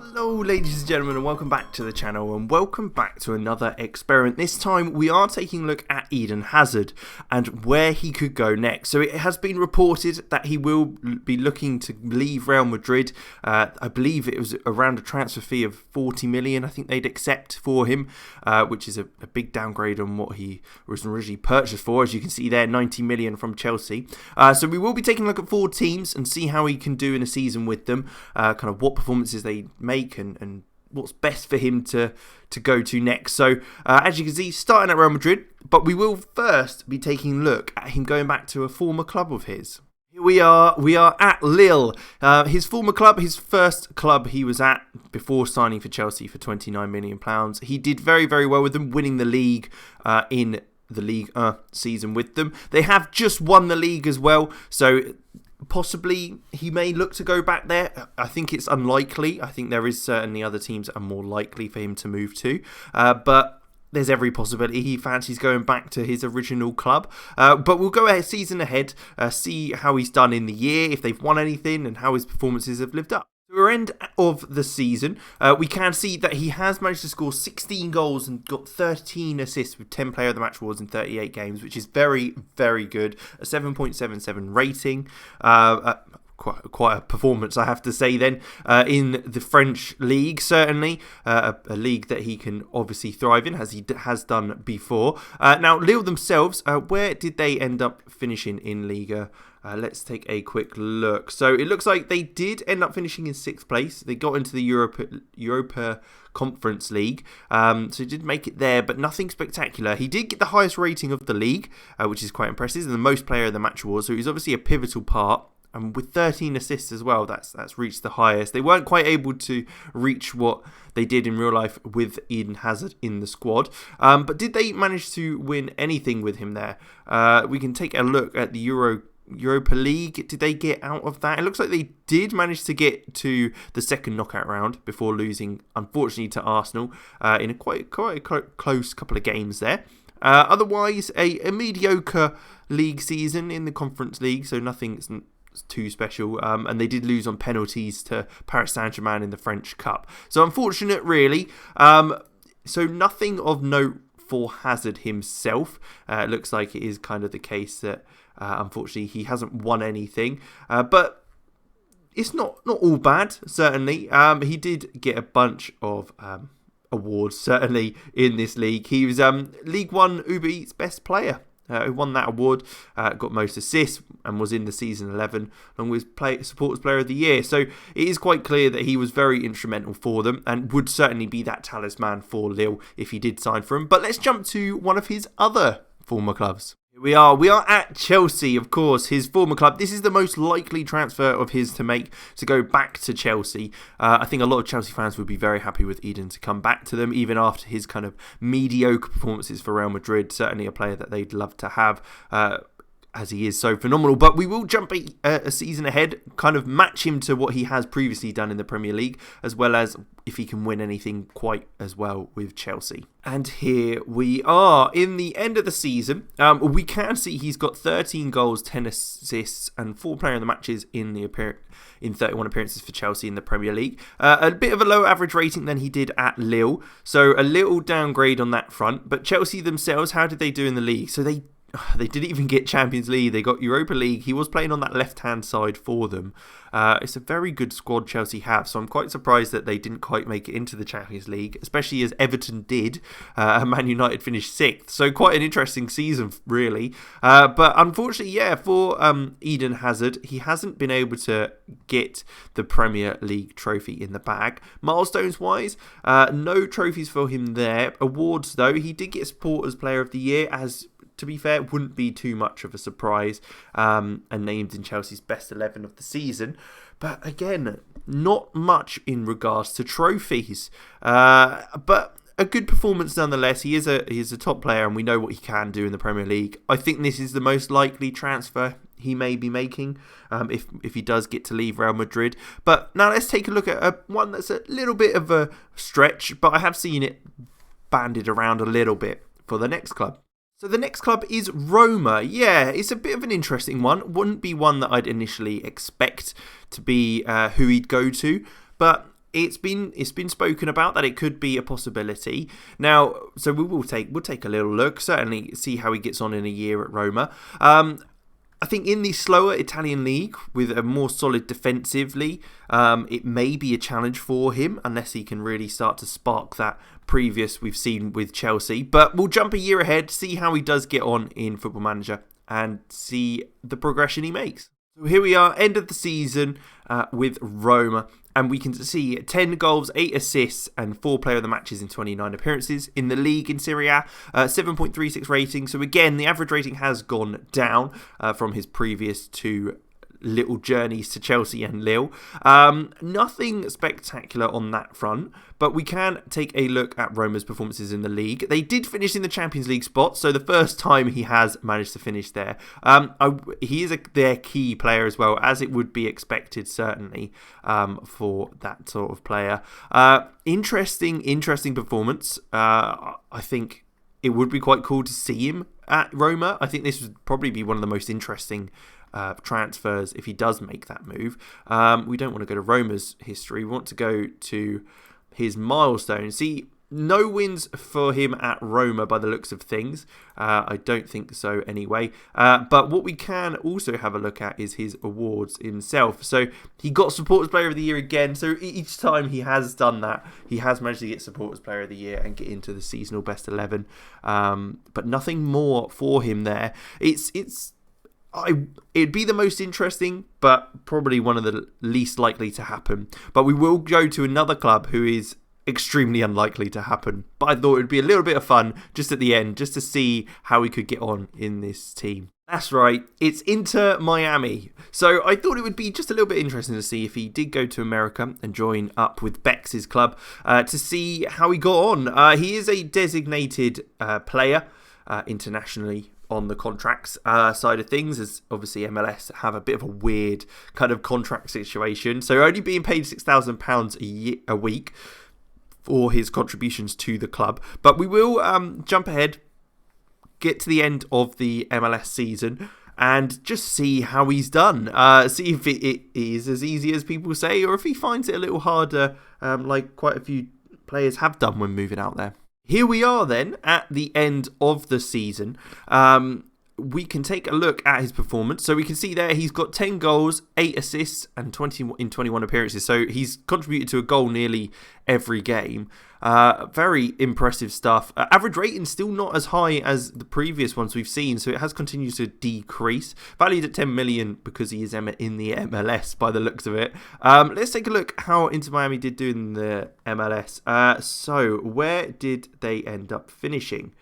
Hello ladies and gentlemen, and welcome back to the channel, and welcome back to another experiment. This time we are taking a look at Eden Hazard and where he could go next. So it has been reported that he will be looking to leave Real Madrid. I believe it was around a transfer fee of 40 million I think they'd accept for him, which is a big downgrade on what he was originally purchased for. As you can see there, 90 million from Chelsea. So we will be taking a look at 4 teams and see how he can do in a season with them, kind of what performances they make and what's best for him to go to next. So as you can see, starting at Real Madrid, but we will first be taking a look at him going back to a former club of his. Here we are at Lille, his former club, his first club he was at before signing for Chelsea for £29 million. He did very, very well with them, winning the league in the League season with them. They have just won the league as well, so possibly he may look to go back there. I think it's unlikely. I think there is certainly other teams that are more likely for him to move to. But there's every possibility he fancies going back to his original club. But we'll go ahead, season ahead, see how he's done in the year, if they've won anything, and how his performances have lived up. At the end of the season, we can see that he has managed to score 16 goals and got 13 assists with 10 player of the match awards in 38 games, which is very, very good. A 7.77 rating. Quite a performance, I have to say then, in the French league, certainly. A league that he can obviously thrive in, as he has done before. Now, Lille themselves, where did they end up finishing in Liga? Let's take a quick look. So it looks like they did end up finishing in 6th place. They got into the Europa Conference League, so he did make it there, but nothing spectacular. He did get the highest rating of the league, which is quite impressive, and the most player of the match awards, so he's obviously a pivotal part. And with 13 assists as well, that's reached the highest. They weren't quite able to reach what they did in real life with Eden Hazard in the squad. But did they manage to win anything with him there? We can take a look at the Europa League. Did they get out of that? It looks like they did manage to get to the second knockout round before losing, unfortunately, to Arsenal in a quite close couple of games there. Otherwise, a mediocre league season in the Conference League, so nothing's too special, and they did lose on penalties to Paris Saint-Germain in the French Cup. So unfortunate, really. So nothing of note for Hazard himself. It looks like it is kind of the case that unfortunately he hasn't won anything, but it's not all bad, certainly. He did get a bunch of awards, certainly, in this league. He was League One Uber Eats Best Player, who won that award, got most assists, and was in the season 11, along with Supporters Player of the Year. So it is quite clear that he was very instrumental for them, and would certainly be that talisman for Lille if he did sign for him. But let's jump to one of his other former clubs. We are at Chelsea, of course, his former club. This is the most likely transfer of his to go back to Chelsea. I think a lot of Chelsea fans would be very happy with Eden to come back to them, even after his kind of mediocre performances for Real Madrid. Certainly a player that they'd love to have, as he is so phenomenal. But we will jump a season ahead, kind of match him to what he has previously done in the Premier League, as well as if he can win anything quite as well with Chelsea. And here we are in the end of the season. We can see he's got 13 goals, 10 assists, and 4 player of the matches in 31 appearances for Chelsea in the Premier League. A bit of a lower average rating than he did at Lille, so a little downgrade on that front. But Chelsea themselves, how did they do in the league? So they didn't even get Champions League. They got Europa League. He was playing on that left-hand side for them. It's a very good squad Chelsea have, so I'm quite surprised that they didn't quite make it into the Champions League, especially as Everton did. Man United finished 6th, so quite an interesting season, really. But unfortunately, for Eden Hazard, he hasn't been able to get the Premier League trophy in the bag. Milestones-wise, no trophies for him there. Awards, though, he did get Supporters Player of the Year, as to be fair, wouldn't be too much of a surprise, and named in Chelsea's best 11 of the season. But again, not much in regards to trophies. But a good performance nonetheless. He is a top player, and we know what he can do in the Premier League. I think this is the most likely transfer he may be making, if he does get to leave Real Madrid. But now let's take a look at one that's a little bit of a stretch, but I have seen it bandied around a little bit for the next club. So the next club is Roma. Yeah, it's a bit of an interesting one. Wouldn't be one that I'd initially expect to be who he'd go to. But it's been spoken about that it could be a possibility. Now, so we'll take a little look, certainly see how he gets on in a year at Roma. I think in the slower Italian league, with a more solid defensively, it may be a challenge for him unless he can really start to spark that previous we've seen with Chelsea. But we'll jump a year ahead, see how he does get on in Football Manager and see the progression he makes. So here we are, end of the season with Roma. And we can see 10 goals, 8 assists, and 4 player of the matches in 29 appearances. In the league in Serie A, 7.36 rating. So again, the average rating has gone down from his previous 2 little journeys to Chelsea and Lille. Nothing spectacular on that front, but we can take a look at Roma's performances in the league. They did finish in the Champions League spot, so the first time he has managed to finish there. He is their key player as well, as it would be expected, certainly, for that sort of player. Interesting performance. I think it would be quite cool to see him at Roma. I think this would probably be one of the most interesting transfers if he does make that move. We don't want to go to Roma's history. We want to go to his milestone. See, no wins for him at Roma by the looks of things. I don't think so anyway. But what we can also have a look at is his awards himself. So he got Supporters Player of the Year again. So each time he has done that, he has managed to get Supporters Player of the Year and get into the seasonal best 11. But nothing more for him there. It'd be the most interesting, but probably one of the least likely to happen. But we will go to another club who is extremely unlikely to happen. But I thought it'd be a little bit of fun just at the end, just to see how he could get on in this team. That's right, it's Inter Miami. So I thought it would be just a little bit interesting to see if he did go to America and join up with Beck's club to see how he got on. He is a designated player internationally on the contracts side of things, as obviously MLS have a bit of a weird kind of contract situation. So only being paid £6,000 a week for his contributions to the club. But we will jump ahead, get to the end of the MLS season, and just see how he's done. See if it is as easy as people say, or if he finds it a little harder, like quite a few players have done when moving out there. Here we are then at the end of the season. We can take a look at his performance. So we can see there he's got 10 goals, 8 assists and 20 in 21 appearances. So he's contributed to a goal nearly every game. Very impressive stuff. Average rating still not as high as the previous ones we've seen, so it has continued to decrease. Valued at 10 million because he is in the MLS by the looks of it. Let's take a look how Inter Miami did do in the MLS. So where did they end up finishing?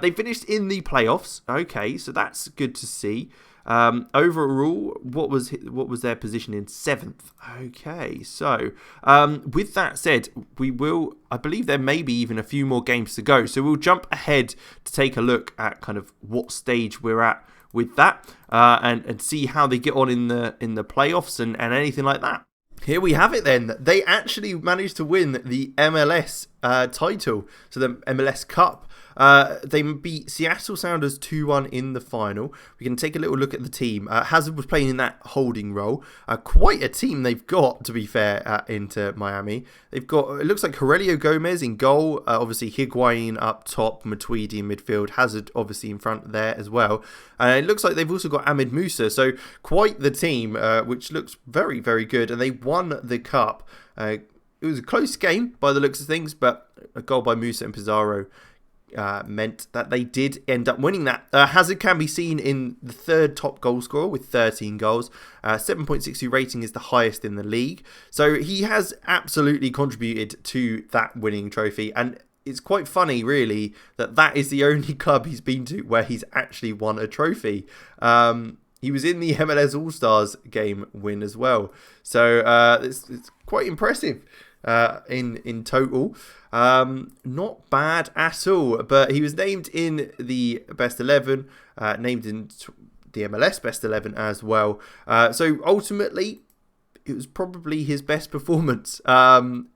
They finished in the playoffs. Okay, so that's good to see. Overall, what was their position in 7th? Okay, so with that said, I believe there may be even a few more games to go. So we'll jump ahead to take a look at kind of what stage we're at with that, and see how they get on in the playoffs and anything like that. Here we have it then. They actually managed to win the MLS title, so the MLS Cup. They beat Seattle Sounders 2-1 in the final. We can take a little look at the team. Hazard was playing in that holding role. Quite a team they've got, to be fair, into Miami. They've got, it looks like Aurelio Gomez in goal. Obviously, Higuain up top, Matuidi in midfield. Hazard obviously in front there as well. It looks like they've also got Ahmed Musa. So quite the team, which looks very, very good. And they won the cup. It was a close game by the looks of things, but a goal by Musa and Pizarro meant that they did end up winning that. Hazard can be seen in the 3rd top goal scorer with 13 goals. 7.62 rating is the highest in the league. So he has absolutely contributed to that winning trophy. And it's quite funny, really, that is the only club he's been to where he's actually won a trophy. He was in the MLS All-Stars game win as well. So it's quite impressive. In total, not bad at all, but he was named in the best 11, named in the MLS best 11 as well, so ultimately it was probably his best performance, and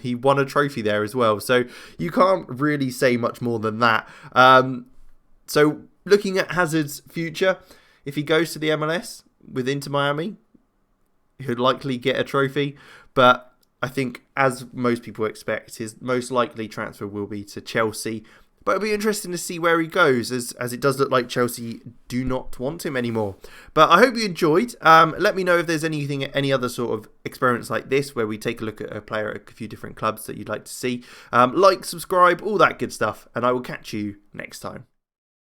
he won a trophy there as well, so you can't really say much more than that. So looking at Hazard's future, if he goes to the MLS with Inter Miami, he'll likely get a trophy, but I think, as most people expect, his most likely transfer will be to Chelsea. But it'll be interesting to see where he goes, as it does look like Chelsea do not want him anymore. But I hope you enjoyed. Let me know if there's any other sort of experiments like this where we take a look at a player at a few different clubs that you'd like to see. Like, subscribe, all that good stuff. And I will catch you next time.